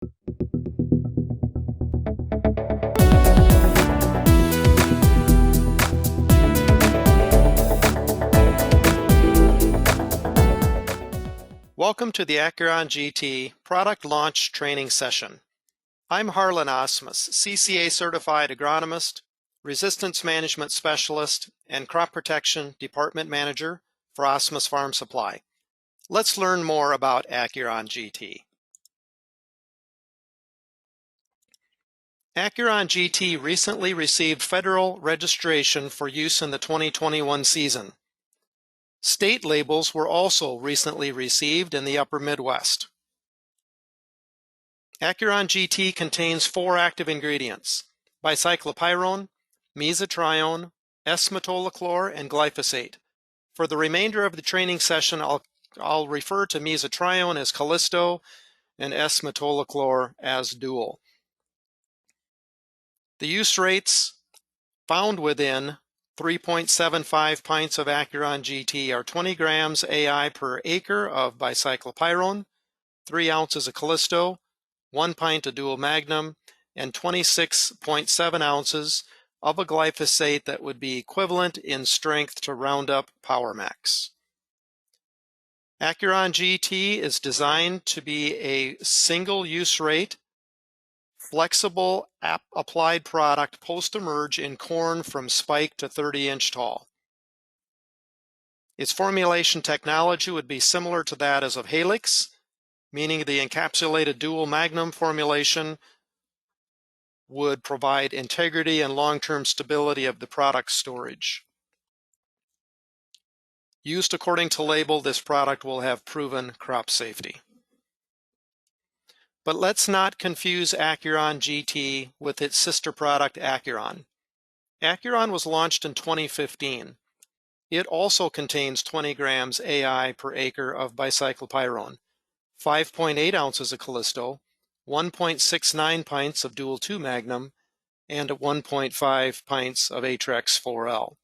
Welcome to the Acuron GT Product Launch Training Session. I'm Harlan Osmus, CCA Certified Agronomist, Resistance Management Specialist, and Crop Protection Department Manager for Osmus Farm Supply. Let's learn more about Acuron GT. Acuron GT recently received federal registration for use in the 2021 season. State labels were also recently received in the upper Midwest. Acuron GT contains 4 active ingredients: bicyclopyrone, mesotrione, S-metolachlor, and glyphosate. For the remainder of the training session, I'll refer to mesotrione as Callisto and S-metolachlor as Dual. The use rates found within 3.75 pints of Acuron GT are 20 grams AI per acre of bicyclopyrone, 3 ounces of Callisto, 1 pint of Dual Magnum, and 26.7 ounces of a glyphosate that would be equivalent in strength to Roundup Power Max. Acuron GT is designed to be a single use rate, flexible applied product post-emerge in corn from spike to 30-inch tall. Its formulation technology would be similar to that as of Helix, meaning the encapsulated Dual Magnum formulation would provide integrity and long-term stability of the product storage. Used according to label, this product will have proven crop safety. But let's not confuse Acuron GT with its sister product, Acuron. Acuron was launched in 2015. It also contains 20 grams AI per acre of bicyclopyrone, 5.8 ounces of Callisto, 1.69 pints of Dual 2 Magnum, and 1.5 pints of Atrex 4L.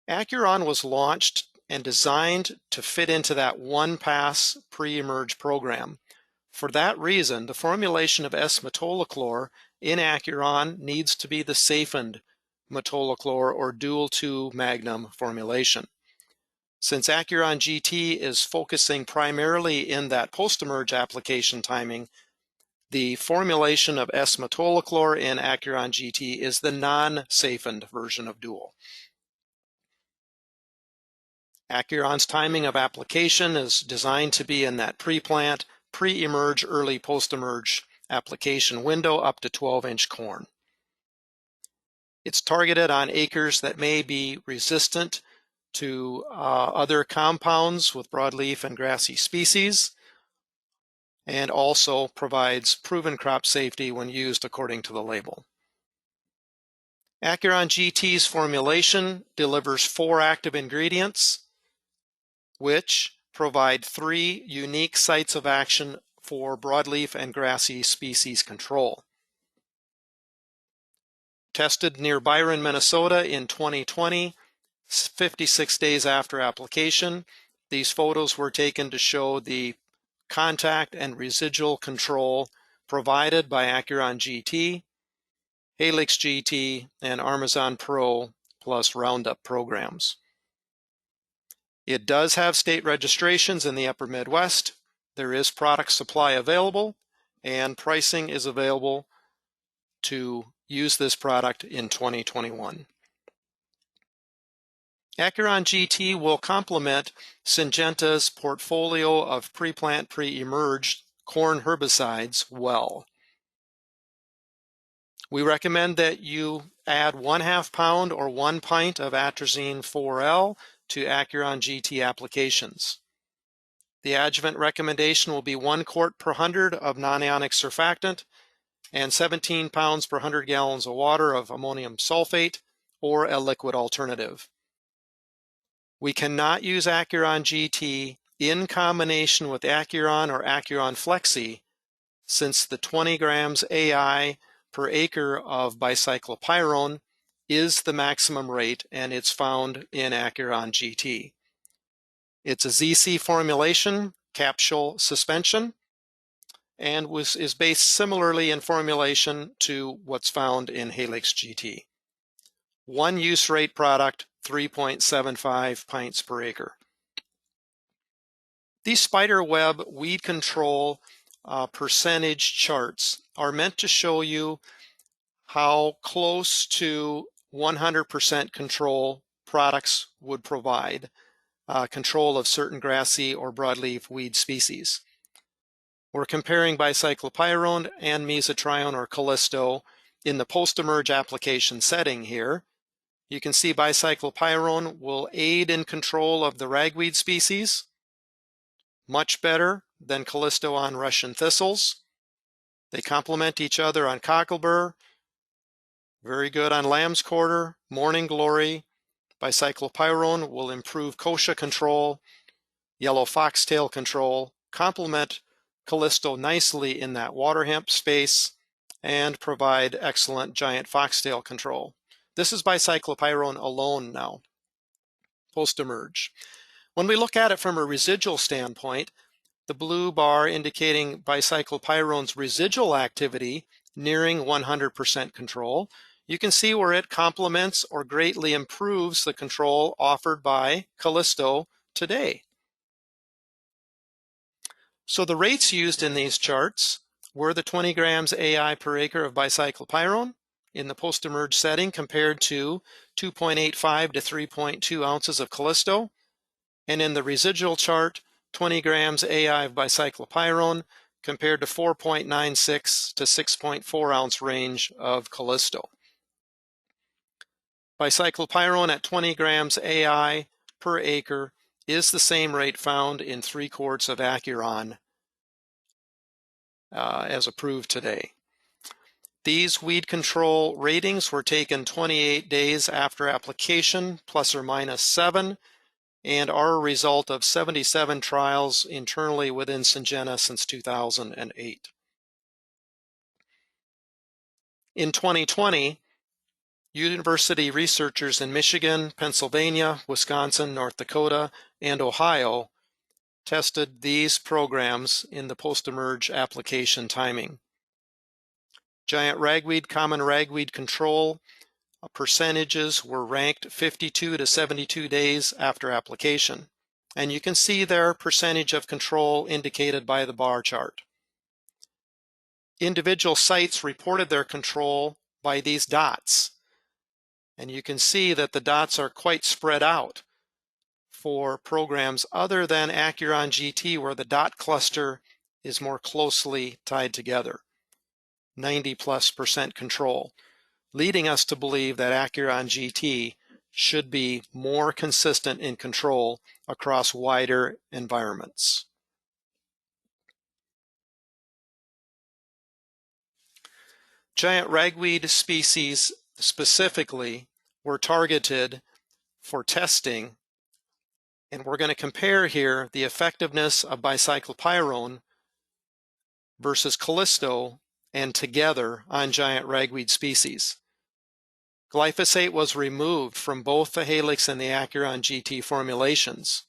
Acuron was launched and designed to fit into that one-pass pre-emerge program. For that reason, the formulation of S-metolachlor in Acuron needs to be the safened metolachlor or Dual 2 Magnum formulation. Since Acuron GT is focusing primarily in that post-emerge application timing, the formulation of S-metolachlor in Acuron GT is the non-safened version of Dual. Acuron's timing of application is designed to be in that pre-plant, pre-emerge, early post-emerge application window up to 12-inch corn. It's targeted on acres that may be resistant to other compounds with broadleaf and grassy species, and also provides proven crop safety when used according to the label. Acuron GT's formulation delivers 4 active ingredients, which provide 3 unique sites of action for broadleaf and grassy species control. Tested near Byron, Minnesota in 2020, 56 days after application, these photos were taken to show the contact and residual control provided by Acuron GT, Helix GT, and Armazon Pro plus Roundup programs. It does have state registrations in the upper Midwest. There is product supply available, and pricing is available to use this product in 2021. Acuron GT will complement Syngenta's portfolio of pre-plant, pre-emerge corn herbicides well. We recommend that you add 1/2 pound or 1 pint of atrazine 4L to Acuron GT applications. The adjuvant recommendation will be 1 quart per 100 of non-ionic surfactant and 17 pounds per 100 gallons of water of ammonium sulfate or a liquid alternative. We cannot use Acuron GT in combination with Acuron or Acuron Flexi, since the 20 grams AI per acre of bicyclopyrone is the maximum rate, and it's found in Acuron GT. It's a ZC formulation, capsule suspension, and is based similarly in formulation to what's found in Helix GT. One use rate product, 3.75 pints per acre. These spider web weed control percentage charts are meant to show you how close to 100% control products would provide control of certain grassy or broadleaf weed species. We're comparing bicyclopyrrone and mesotrione or Callisto in the post-emerge application setting here. You can see bicyclopyrrone will aid in control of the ragweed species, much better than Callisto on Russian thistles. They complement each other on cocklebur, very good on lamb's quarter, morning glory. Bicyclopyrrone will improve kochia control, yellow foxtail control, complement Callisto nicely in that water hemp space, and provide excellent giant foxtail control. This is bicyclopyrrone alone now, post-emerge. When we look at it from a residual standpoint, the blue bar indicating bicyclopyrrone's residual activity nearing 100% control, you can see where it complements or greatly improves the control offered by Callisto today. So the rates used in these charts were the 20 grams AI per acre of bicyclopyrrone in the post-emerge setting compared to 2.85 to 3.2 ounces of Callisto, and in the residual chart, 20 grams AI of bicyclopyrrone compared to 4.96 to 6.4 ounce range of Callisto. Bicyclopyrrone at 20 grams AI per acre is the same rate found in 3 quarts of Acuron as approved today. These weed control ratings were taken 28 days after application, plus or minus 7, and are a result of 77 trials internally within Syngenta since 2008. In 2020, university researchers in Michigan, Pennsylvania, Wisconsin, North Dakota, and Ohio tested these programs in the post-emerge application timing. Giant ragweed, common ragweed control percentages were ranked 52 to 72 days after application, and you can see their percentage of control indicated by the bar chart. Individual sites reported their control by these dots, and you can see that the dots are quite spread out for programs other than Acuron GT, where the dot cluster is more closely tied together, 90+% control, leading us to believe that Acuron GT should be more consistent in control across wider environments. Giant ragweed species specifically were targeted for testing, and we're going to compare here the effectiveness of bicyclopyrrone versus Callisto and together on giant ragweed species. Glyphosate was removed from both the Helix and the Acuron GT formulations.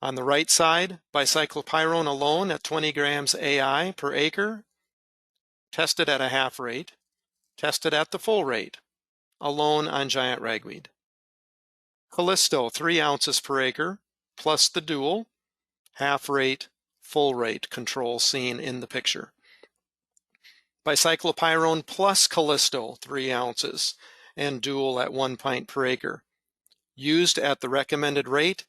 On the right side, bicyclopyrrone alone at 20 grams AI per acre, tested at a half rate, tested at the full rate, alone on giant ragweed. Callisto, 3 ounces per acre, plus the dual, half rate, full rate control seen in the picture. Bicyclopyrrone plus Callisto, 3 ounces, and dual at 1 pint per acre. Used at the recommended rate,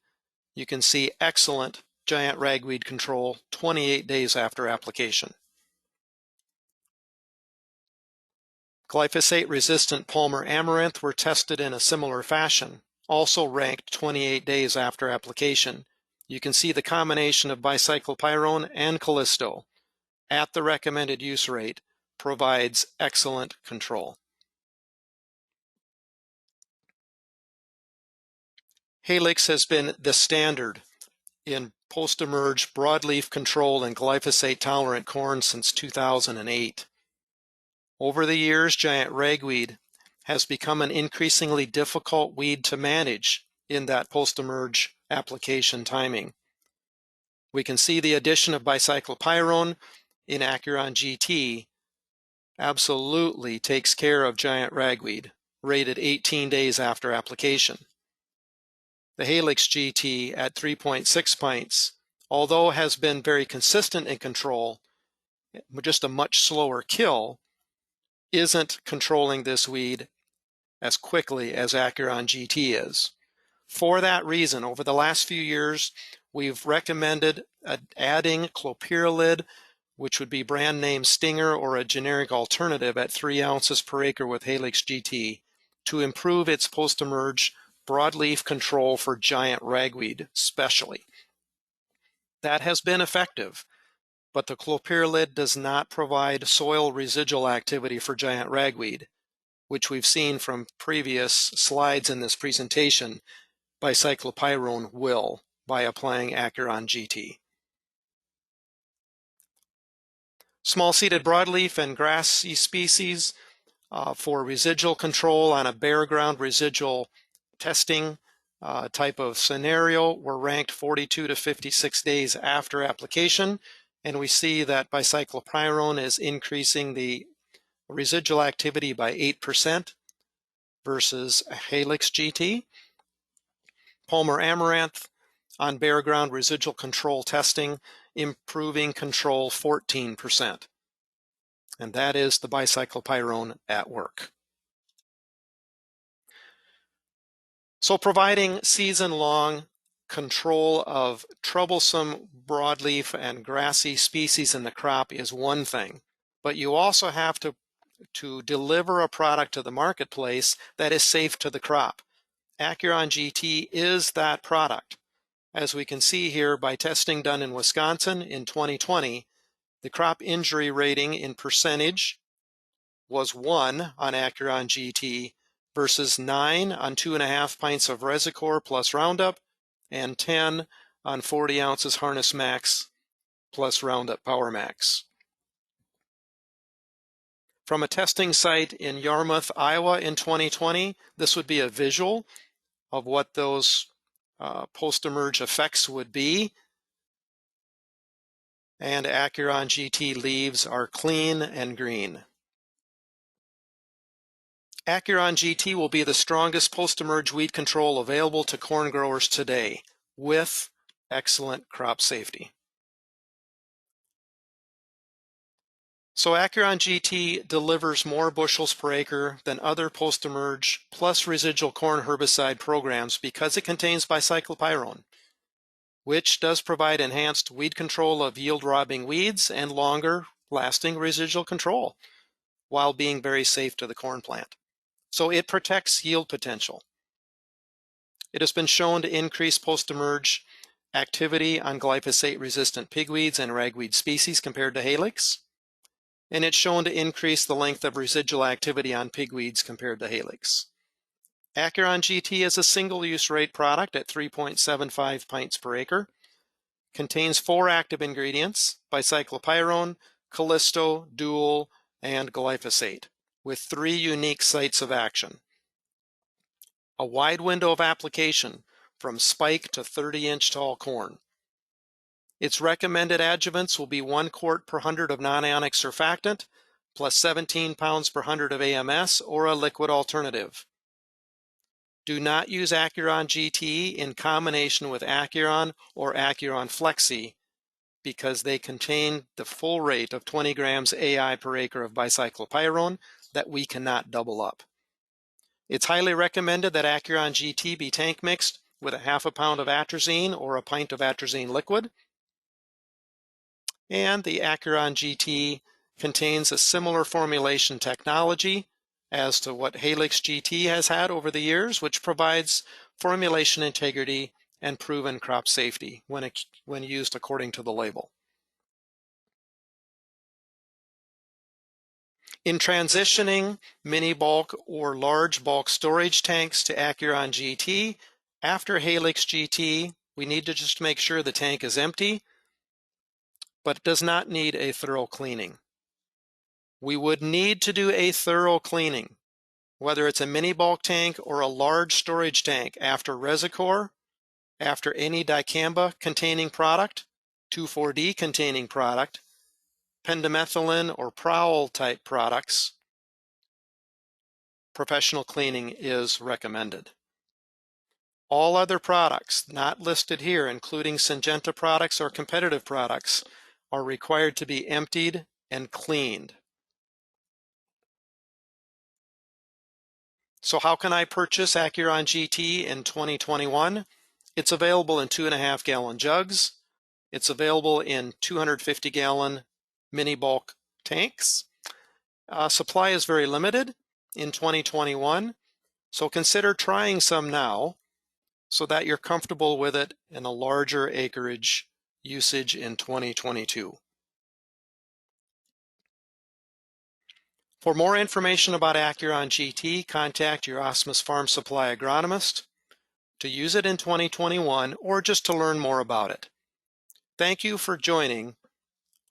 you can see excellent giant ragweed control 28 days after application. Glyphosate-resistant Palmer amaranth were tested in a similar fashion, also ranked 28 days after application. You can see the combination of bicyclopyrrone and Callisto at the recommended use rate provides excellent control. Helix has been the standard in post-emerge broadleaf control in glyphosate-tolerant corn since 2008. Over the years, giant ragweed has become an increasingly difficult weed to manage in that post-emerge application timing. We can see the addition of bicyclopyrone in Acuron GT absolutely takes care of giant ragweed, rated 18 days after application. The Helix GT at 3.6 pints, although has been very consistent in control, just a much slower kill, isn't controlling this weed as quickly as Acuron GT is. For that reason, over the last few years, we've recommended adding clopyralid, which would be brand name Stinger or a generic alternative at 3 ounces per acre with Helix GT to improve its post-emerge broadleaf control for giant ragweed especially. That has been effective, but the clopyralid does not provide soil residual activity for giant ragweed, which we've seen from previous slides in this presentation. Bicyclopyrone will by applying Acuron GT. Small-seeded broadleaf and grassy species for residual control on a bare ground residual testing type of scenario were ranked 42 to 56 days after application, and we see that bicyclopyrone is increasing the residual activity by 8% versus Helix GT. Palmer amaranth on bare ground residual control testing, improving control 14%. And that is the bicyclopyrone at work. So providing season-long control of troublesome broadleaf and grassy species in the crop is one thing, but you also have to deliver a product to the marketplace that is safe to the crop. Acuron GT is that product. As we can see here by testing done in Wisconsin in 2020, the crop injury rating in percentage was 1 on Acuron GT versus 9 on 2.5 pints of Resicor plus Roundup and 10 on 40 ounces Harness Max plus Roundup Power Max. From a testing site in Yarmouth, Iowa in 2020, this would be a visual of what those post-emerge effects would be. And Acuron GT leaves are clean and green. Acuron GT will be the strongest post-emerge weed control available to corn growers today with excellent crop safety. So Acuron GT delivers more bushels per acre than other post-emerge plus residual corn herbicide programs because it contains bicyclopyrone, which does provide enhanced weed control of yield-robbing weeds and longer-lasting residual control while being very safe to the corn plant. So it protects yield potential. It has been shown to increase post-emerge activity on glyphosate-resistant pigweeds and ragweed species compared to Helix, and it's shown to increase the length of residual activity on pigweeds compared to Helix. Acuron GT is a single-use rate product at 3.75 pints per acre, contains 4 active ingredients, bicyclopyrone, Callisto, Dual, and glyphosate, with 3 unique sites of action. A wide window of application from spike to 30-inch tall corn. Its recommended adjuvants will be 1 quart per 100 of non-ionic surfactant, plus 17 pounds per 100 of AMS or a liquid alternative. Do not use Acuron GT in combination with Acuron or Acuron Flexi because they contain the full rate of 20 grams AI per acre of bicyclopyrone that we cannot double up. It's highly recommended that Acuron GT be tank mixed with a half a pound of atrazine or a pint of atrazine liquid. And the Acuron GT contains a similar formulation technology as to what Helix GT has had over the years, which provides formulation integrity and proven crop safety when used according to the label. In transitioning mini bulk or large bulk storage tanks to Acuron GT, after Helix GT, we need to just make sure the tank is empty, but it does not need a thorough cleaning. We would need to do a thorough cleaning, whether it's a mini bulk tank or a large storage tank after Resicor, after any dicamba containing product, 2,4-D containing product, pendimethalin or prowl type products, professional cleaning is recommended. All other products not listed here, including Syngenta products or competitive products, are required to be emptied and cleaned. So how can I purchase Acuron GT in 2021? It's available in 2.5 gallon jugs. It's available in 250 gallon mini bulk tanks. Supply is very limited in 2021, so consider trying some now so that you're comfortable with it in a larger acreage usage in 2022. For more information about Acuron GT, contact your Osmus Farm Supply agronomist to use it in 2021 or just to learn more about it. Thank you for joining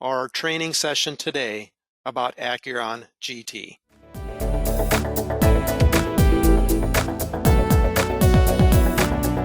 our training session today about Acuron GT.